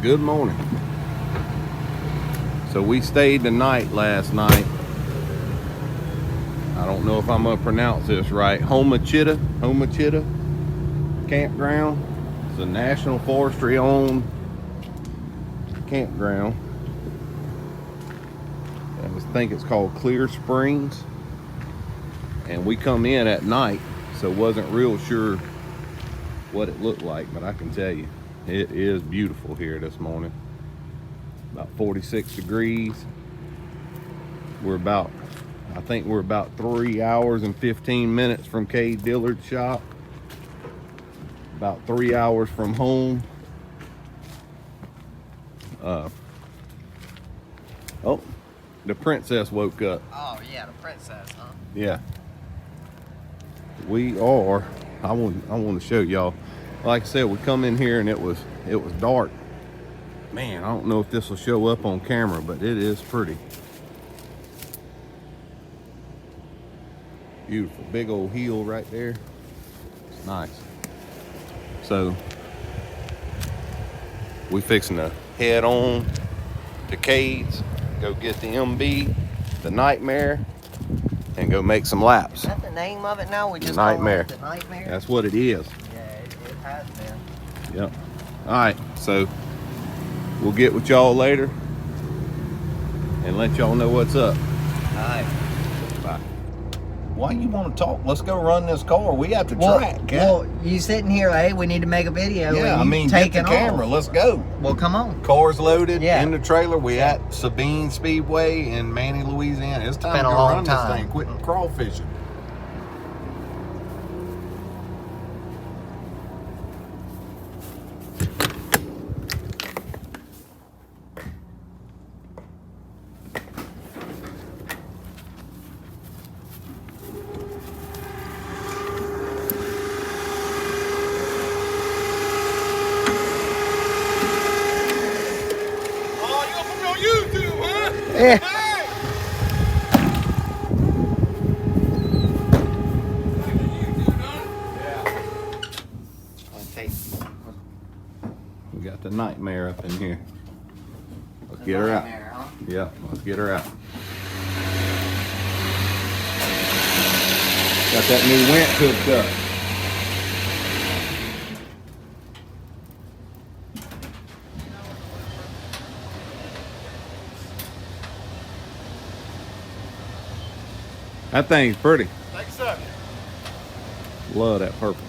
Good morning. So we stayed the night last night. I don't know if I'm gonna pronounce this right. Homachita campground. It's a National Forestry owned campground. I think it's called Clear Springs. And we come in at night, so wasn't real sure what it looked like, but I can tell you it is beautiful here this morning. About 46 degrees. I think we're about 3 hours and 15 minutes from K. Dillard's shop. About 3 hours from home. Oh, the princess woke up. Oh yeah, the princess, huh? Yeah. We are. I want to show y'all. Like I said, we come in here and it was dark. Man, I don't know if this will show up on camera, but it is pretty. Beautiful, big old hill right there. It's nice. So we fixing to head on to Cade's, go get the MB, the Nightmare, and go make some laps. Is that the name of it now? We just Nightmare. call it the Nightmare? That's what it is. Yeah, it has been. Yep. All right, so we'll get with y'all later and let y'all know what's up. All right. Bye. Why you want to talk? Let's go run this car. We have to track. Well, you sitting here, hey, we need to make a video. Yeah, and I mean, get the camera. Let's go. Well, come on. Car's loaded Yeah. in the trailer. We at Sabine Speedway in Manny, Louisiana. It's time Been to a go long run time. this thing. Quit crawfishing. Yeah. We got the Nightmare up in here. Let's get her out. Huh? Yeah, let's get her out. Got that new winch hooked up. That thing's pretty. Thanks, sir. Love that purple.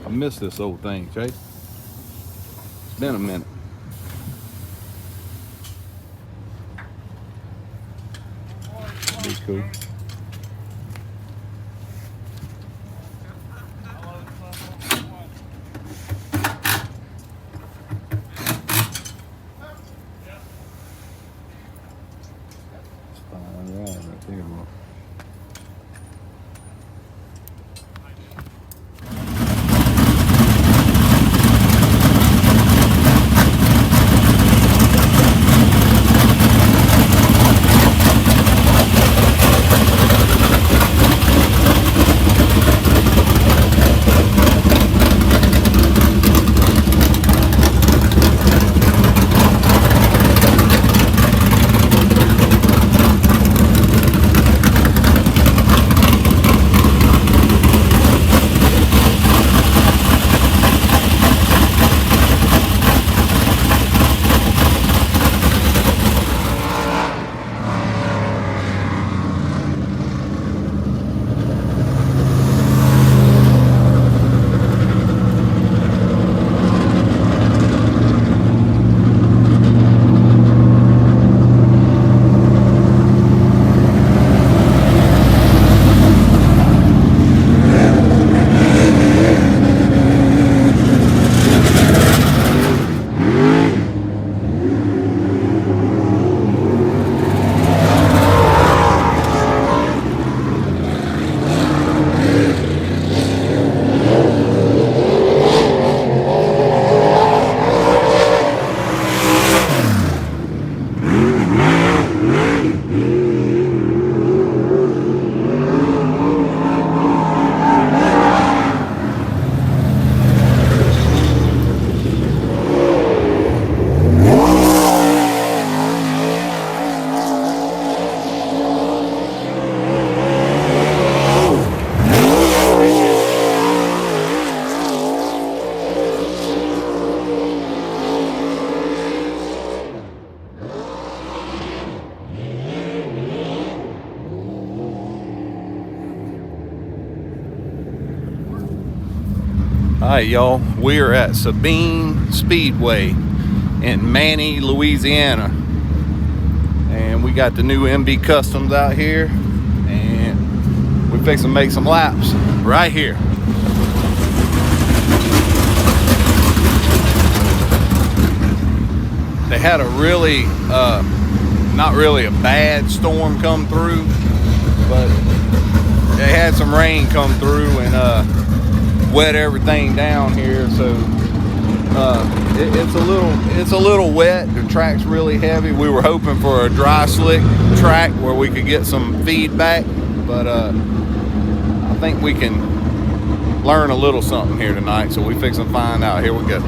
I miss this old thing, Chase. It's been a minute. Be cool. All right, right there, boy. right, y'all, we are at Sabine Speedway in Manny, Louisiana, and we got the new MB Customs out here, and we're fixing to make some laps right here. They had a really, not really a bad storm come through, but they had some rain come through and wet everything down here, so it's a little wet. The track's really heavy. We were hoping for a dry slick track where we could get some feedback, but I think we can learn a little something here tonight, so we fixing to find out. Here we go.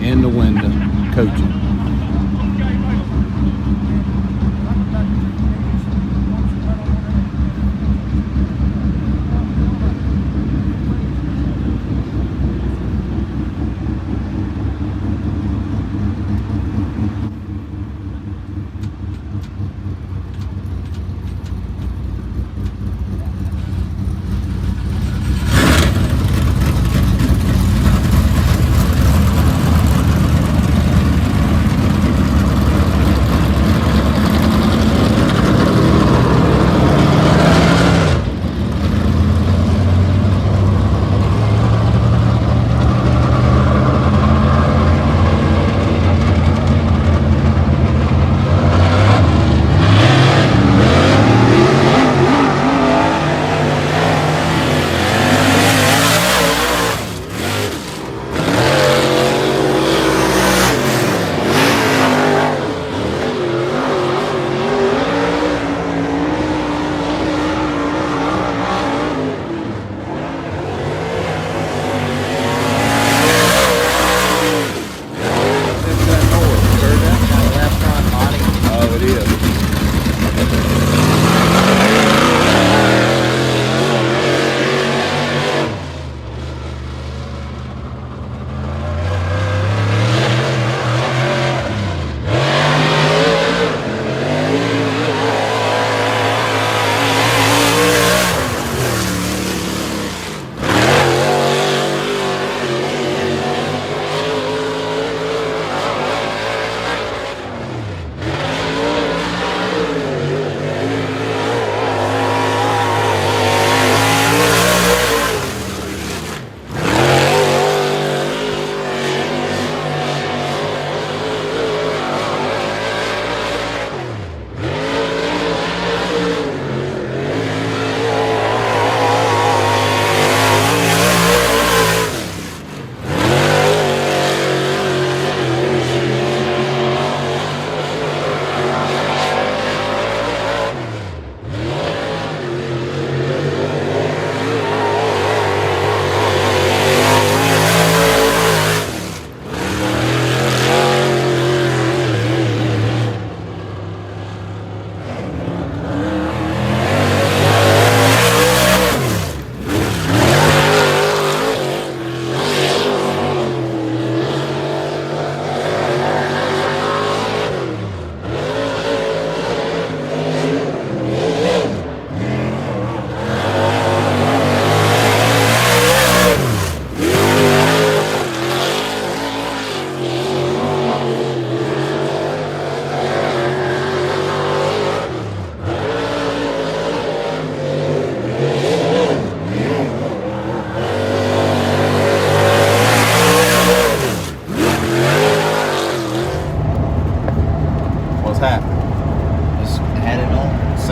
In the window coaching.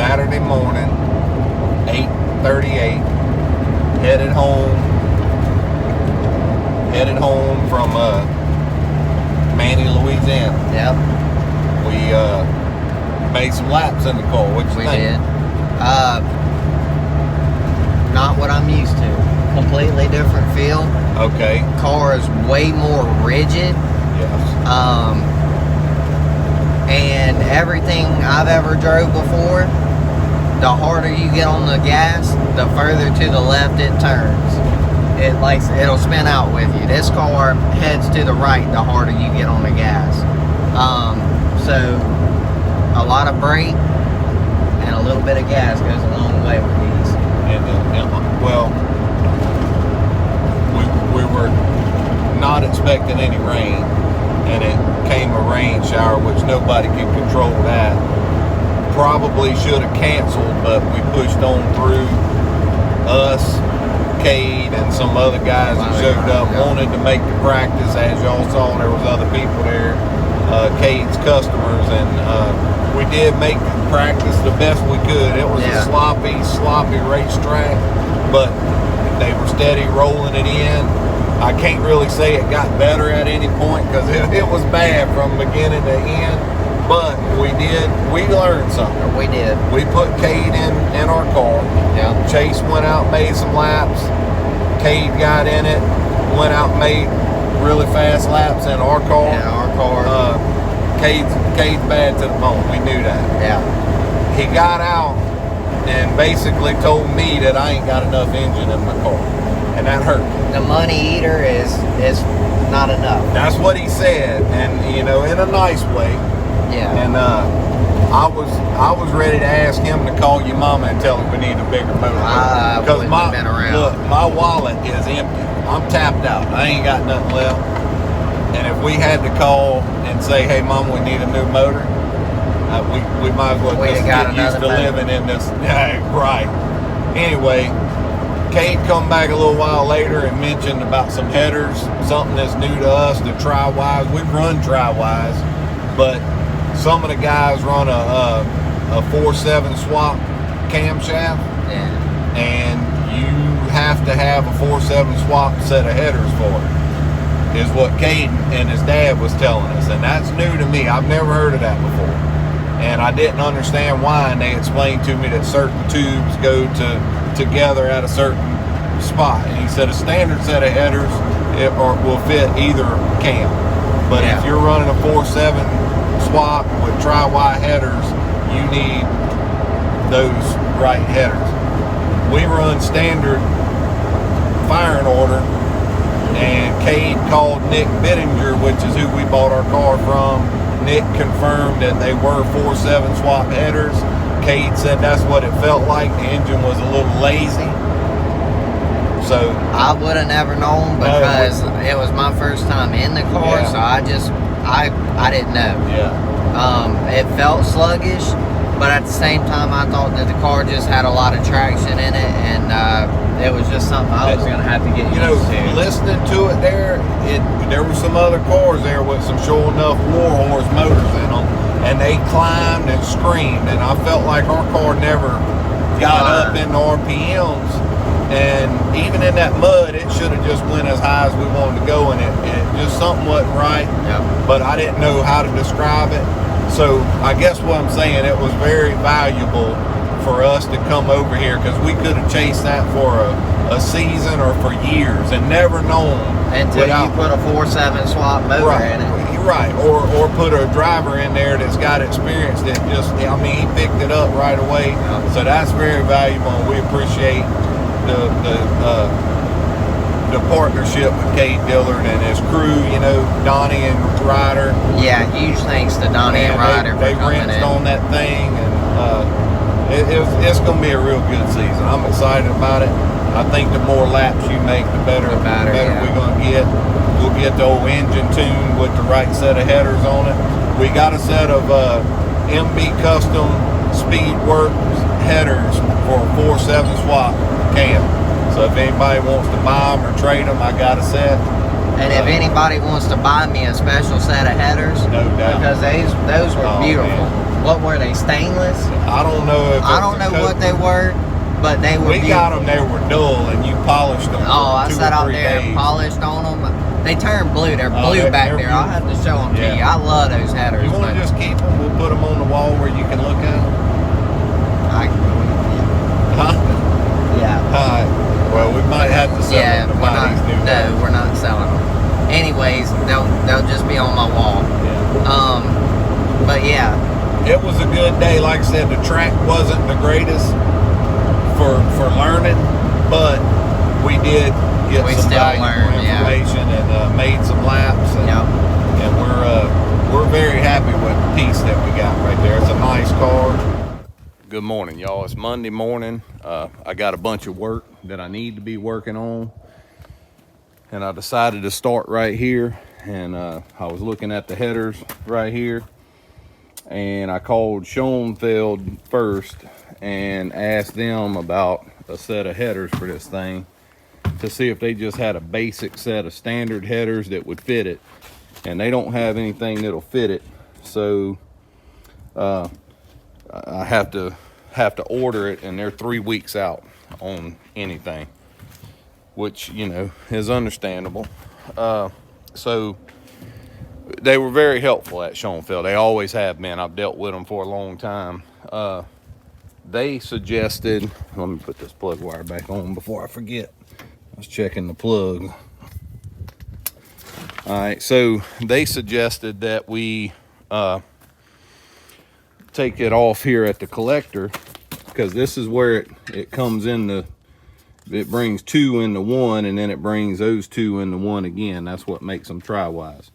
Saturday morning, 8:38, headed home from Manny, Louisiana. Yep. We made some laps in the car. What you We think? did. Not what I'm used to. Completely different feel. Okay. Car is way more rigid. Yes. And everything I've ever drove before, the harder you get on the gas, the further to the left it turns. It'll spin out with you. This car heads to the right the harder you get on the gas. So a lot of brake and a little bit of gas goes a long way with these. Well, we were not expecting any rain, and it came a rain shower, which nobody can control that. Probably should have canceled, but we pushed on through. Us, Cade, and some other guys that showed up wanted to make the practice. As y'all saw, there was other people there, Cade's customers, and we did make the practice the best we could. It was a sloppy racetrack, but they were steady rolling it in. I can't really say it got better at any point because it was bad from beginning to end, but we learned something. We did. We put Cade in our car. Yeah. Chase went out, made some laps. Cade got in it, went out, made really fast laps in our car. Yeah, our car. Cade's bad to the bone. We knew that. Yeah. He got out and basically told me that I ain't got enough engine in my car, and that hurt. The money eater is not enough. That's what he said, and in a nice way. Yeah. And I was ready to ask him to call your mama and tell her we need a bigger motor. Because my wallet is empty. I'm tapped out. I ain't got nothing left. And if we had to call and say, "Hey, Mom, we need a new motor," we might as well just get used to living in this. Right. Anyway, Cade come back a little while later and mentioned about some headers, something that's new to us, the Tri-Wise. We run Tri-Wise, but some of the guys run a 4.7 swap camshaft, and you have to have a 4.7 swap set of headers for it, is what Caden and his dad was telling us, and that's new to me. I've never heard of that before, and I didn't understand why, and they explained to me that certain tubes go together at a certain spot, and he said a standard set of headers will fit either cam, but if you're running a 4.7 swap with Tri-Y headers, you need those right headers. We run standard firing order, and Cade called Nick Bittinger, which is who we bought our car from. Nick confirmed that they were 4.7 swap headers. Cade said that's what it felt like. The engine was a little lazy. So I would have never known because it was my first time in the car, so I didn't know. It felt sluggish, but at the same time I thought that the car just had a lot of traction in it, and it was just something I was going to have to get used to. Listening to it there were some other cars there with some sure enough Warhorse motors in them, and they climbed and screamed, and I felt like our car never got up in the RPMs. And even in that mud, it should have just went as high as we wanted to go, and it just something wasn't right. But I didn't know how to describe it. So I guess what I'm saying, it was very valuable for us to come over here, because we could have chased that for a season or for years and never known until you put a 4.7 swap motor in it. Right, or put a driver in there that's got experience that he picked it up right away. So that's very valuable, and we appreciate the partnership with Cade Dillard and his crew, Donnie and Ryder. Yeah, huge thanks to Donnie and Ryder for coming in. They rinsed on that thing, and it's going to be a real good season. I'm excited about it. I think the more laps you make, the better we're going to get. We'll get the old engine tuned with the right set of headers on it. We got a set of MB Custom Speedworks headers for a 4.7 swap cam. So if anybody wants to buy them or trade them, I got a set. And if anybody wants to buy me a special set of headers, no doubt, because those were beautiful. Man. What were they? Stainless? I don't know if I don't know what they were, but they were. We got them. They were dull, and you polished them. Oh, I sat out there days. and polished on them. They turned blue. They're blue they're back there. beautiful. I'll have to show them to Yeah. you. I love those headers. You want to just keep them? We'll put them on the wall where you can look at them. Huh? Yeah. Well, we might have to sell them to buy these new ones. we're not selling them. Anyways, they'll just be on my wall. Yeah. But yeah. It was a good day. Like I said, the track wasn't the greatest for learning, but we did get some valuable information and made some laps. And, and we're very happy with the piece that we got right there. It's a nice car. Good morning, y'all. It's Monday morning. I got a bunch of work that I need to be working on, and I decided to start right here. And I was looking at the headers right here, and I called Schoenfeld first and asked them about a set of headers for this thing to see if they just had a basic set of standard headers that would fit it, and they don't have anything that'll fit it. So I have to order it, and they're 3 weeks out on anything, which, you know, is understandable. So they were very helpful at Schoenfeld. They always have been. I've dealt with them for a long time. They suggested, let me put this plug wire back on before I forget. I was checking the plug. All right, so they suggested that we take it off here at the collector, because this is where it comes in it brings two into one, and then it brings those two into one again. That's what makes them tri-wise.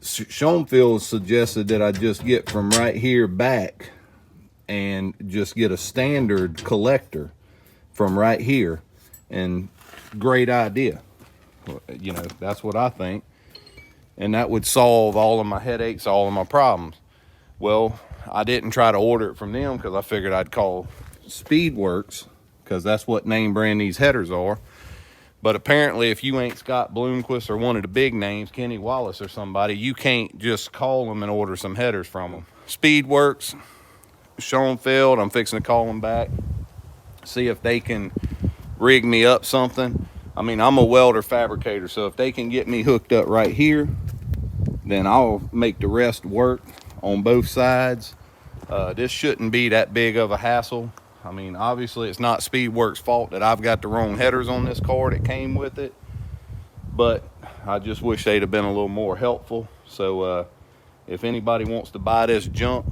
Schoenfeld suggested that I just get from right here back and just get a standard collector from right here, and great idea. You know, that's what I think, and that would solve all of my headaches, all of my problems. Well, I didn't try to order it from them because I figured I'd call Speedworks, because that's what name brand these headers are. But apparently, if you ain't Scott Bloomquist or one of the big names, Kenny Wallace or somebody, you can't just call them and order some headers from them. Speedworks, Schoenfeld, I'm fixing to call them back, see if they can rig me up something. I mean, I'm a welder fabricator, so if they can get me hooked up right here, then I'll make the rest work on both sides. This shouldn't be that big of a hassle. I mean, obviously it's not Speedworks' fault that I've got the wrong headers on this car that came with it, but I just wish they'd have been a little more helpful. So if anybody wants to buy this junk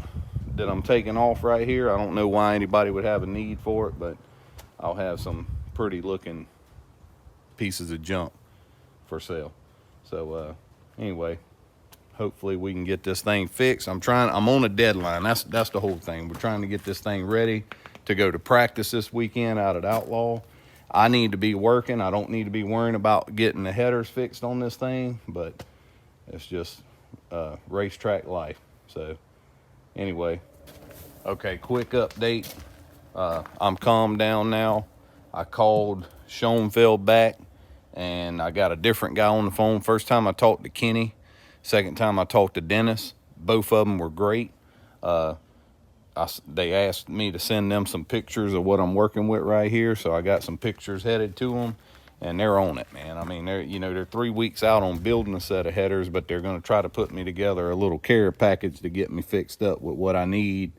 that I'm taking off right here, I don't know why anybody would have a need for it, but I'll have some pretty looking pieces of junk for sale. So anyway, hopefully we can get this thing fixed. I'm on a deadline. That's the whole thing. We're trying to get this thing ready to go to practice this weekend out at Outlaw. I need to be working. I don't need to be worrying about getting the headers fixed on this thing, but it's just racetrack life. So anyway, okay, quick update. I'm calmed down now. I called Schoenfeld back, and I got a different guy on the phone. First time I talked to Kenny. Second time I talked to Dennis. Both of them were great. They asked me to send them some pictures of what I'm working with right here, so I got some pictures headed to them, and they're on it, man. I mean, they're 3 weeks out on building a set of headers, but they're going to try to put me together a little care package to get me fixed up with what I need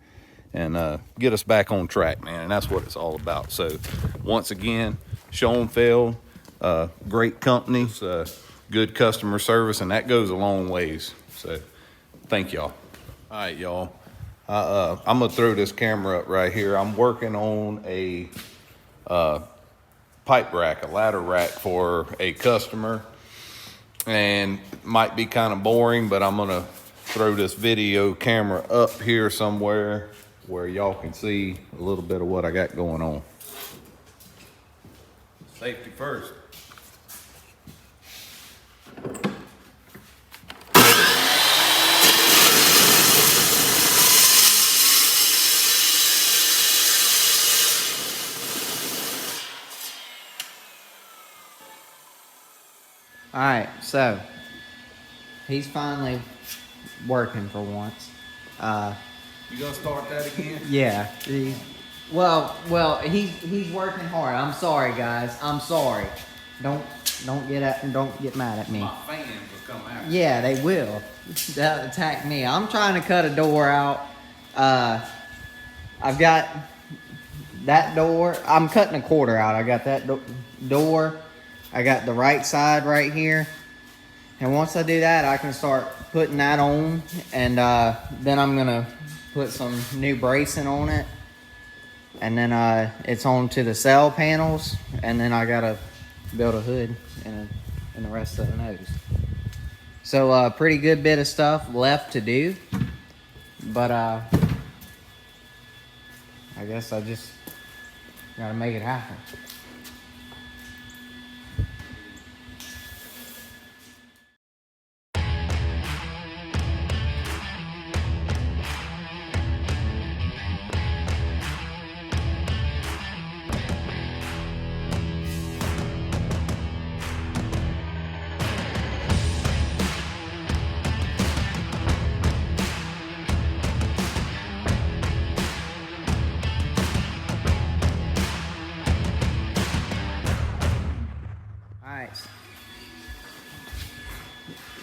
and get us back on track, man. And that's what it's all about. So once again, Schoenfeld, great companies, good customer service, and that goes a long ways. So thank y'all. All right, y'all. I'm gonna throw this camera up right here. I'm working on a pipe rack, a ladder rack for a customer, and it might be kind of boring, but I'm gonna throw this video camera up here somewhere where y'all can see a little bit of what I got going on. Safety first. Alright, so he's finally working for once. You gonna start that again? Yeah. He's working hard. I'm sorry, guys. I'm sorry. Don't get mad at me. My fans will come after. Yeah, they will. They'll attack me. I'm trying to cut a door out. I've got that door. I'm cutting a quarter out. I got that door. I got the right side right here. And once I do that, I can start putting that on. And then I'm going to put some new bracing on it. And then it's on to the cell panels. And then I got to build a hood and the rest of the nose. So pretty good bit of stuff left to do. But I guess I just got to make it happen.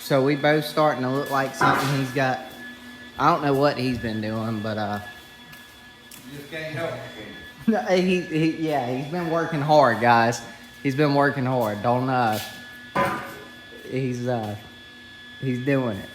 So we both starting to look like something he's got. I don't know what he's been doing, but You just can't help it, can you? he's been working hard, guys. He's been working hard. Don't he's doing it.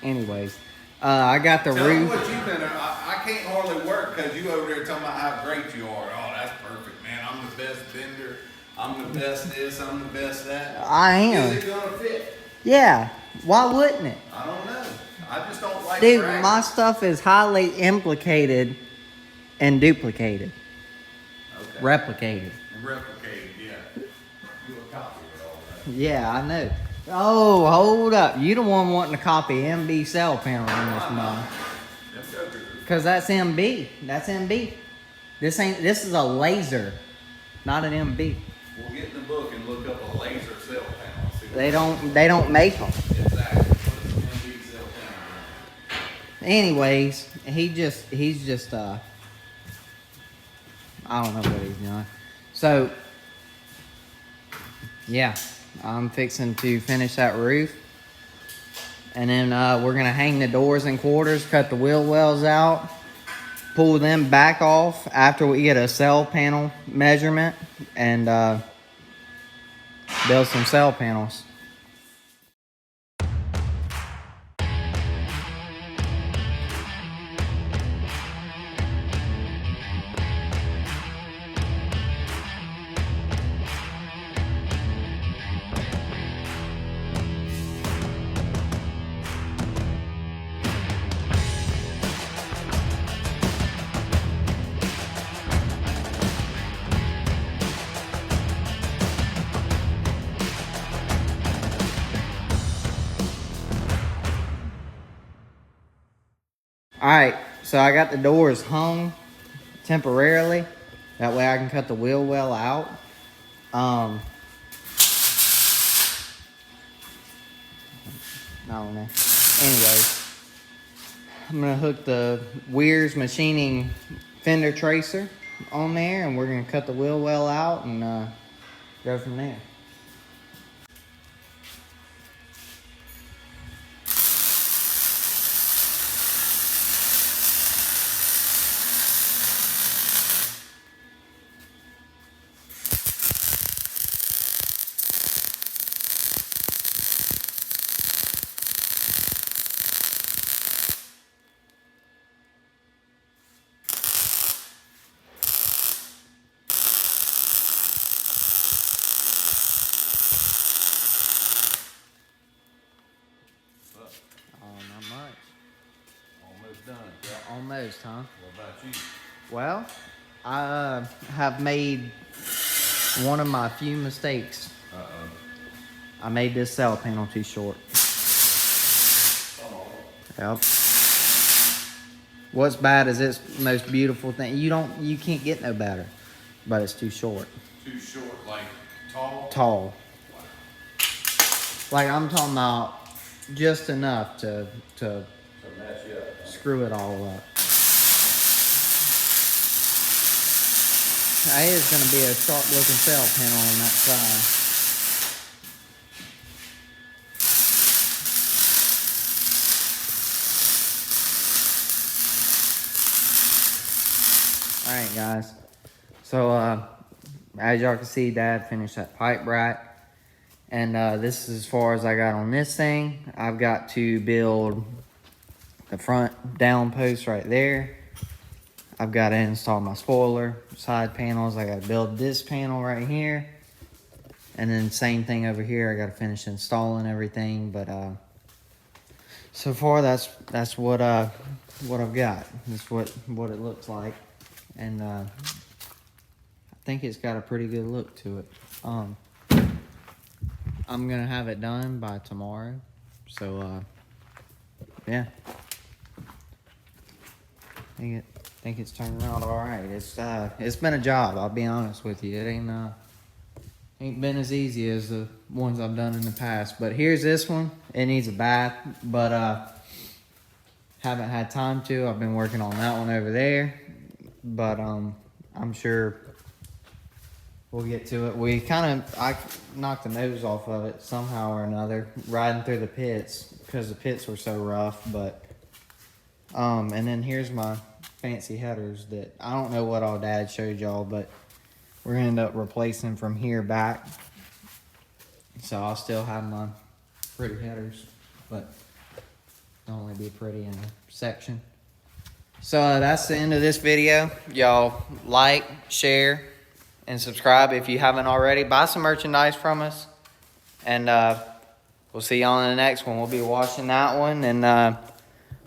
Anyways, I got the Tell me roof. what you've been. I can't hardly work because you over there talking about how great you are. Oh, that's perfect, man. I'm the best vendor. I'm the best this. I'm the best that. I am. Is it gonna fit? Yeah. Why wouldn't it? I don't know. I just don't like. Dude, bragging. my stuff is highly implicated and duplicated. Okay. Replicated. Replicated, yeah. You a copy of it all, right? Yeah, I know. Oh, hold up. You the one wanting to copy MB cell panel on this mom. Because that's MB. That's MB. This is a laser, not an MB. We'll get in the book and look up a laser cell panel. See what They don't make them. exactly. What is an MB cell panel? Anyways, he's just I don't know what he's doing. So yeah, I'm fixing to finish that roof. And then we're gonna hang the doors and quarters, cut the wheel wells out, pull them back off after we get a cell panel measurement, and build some cell panels. Alright, so I got the doors hung temporarily. That way I can cut the wheel well out. I don't know. Anyways, I'm gonna hook the Weir's Machining fender tracer on there, and we're gonna cut the wheel well out and go from there. Not much. Almost done. Yeah. Almost, huh? What about you? Well, I have made one of my few mistakes. Uh-oh. I made this cell panel too short. Oh. Yep. What's bad is it's the most beautiful thing. You can't get no better, but it's too short. Too short, like tall? Tall. Like, I'm talking about just enough to mess you up. screw it all up. That is going to be a sharp looking sail panel on that side. Alright guys, so as y'all can see, Dad finished that pipe rack. And this is as far as I got on this thing. I've got to build the front down post right there. I've got to install my spoiler, side panels. I got to build this panel right here. And then same thing over here. I got to finish installing everything. But so far that's what I've got. That's what it looks like. And I think it's got a pretty good look to it. I'm gonna have it done by tomorrow. So yeah. I think it's turning out all right. It's been a job. I'll be honest with you. It ain't been as easy as the ones I've done in the past. But here's this one. It needs a bath, but haven't had time to. I've been working on that one over there, but I'm sure we'll get to it. I knocked the nose off of it somehow or another, riding through the pits because the pits were so rough. But and then here's my fancy headers that I don't know what all Dad showed y'all, but we're gonna end up replacing from here back. So I'll still have my pretty headers, but they'll only be pretty in a section. So that's the end of this video. Y'all like, share, and subscribe if you haven't already. Buy some merchandise from us. And we'll see y'all in the next one. We'll be watching that one and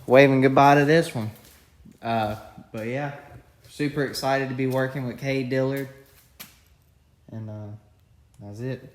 waving goodbye to this one. But yeah, super excited to be working with Cade Dillard. And that's it.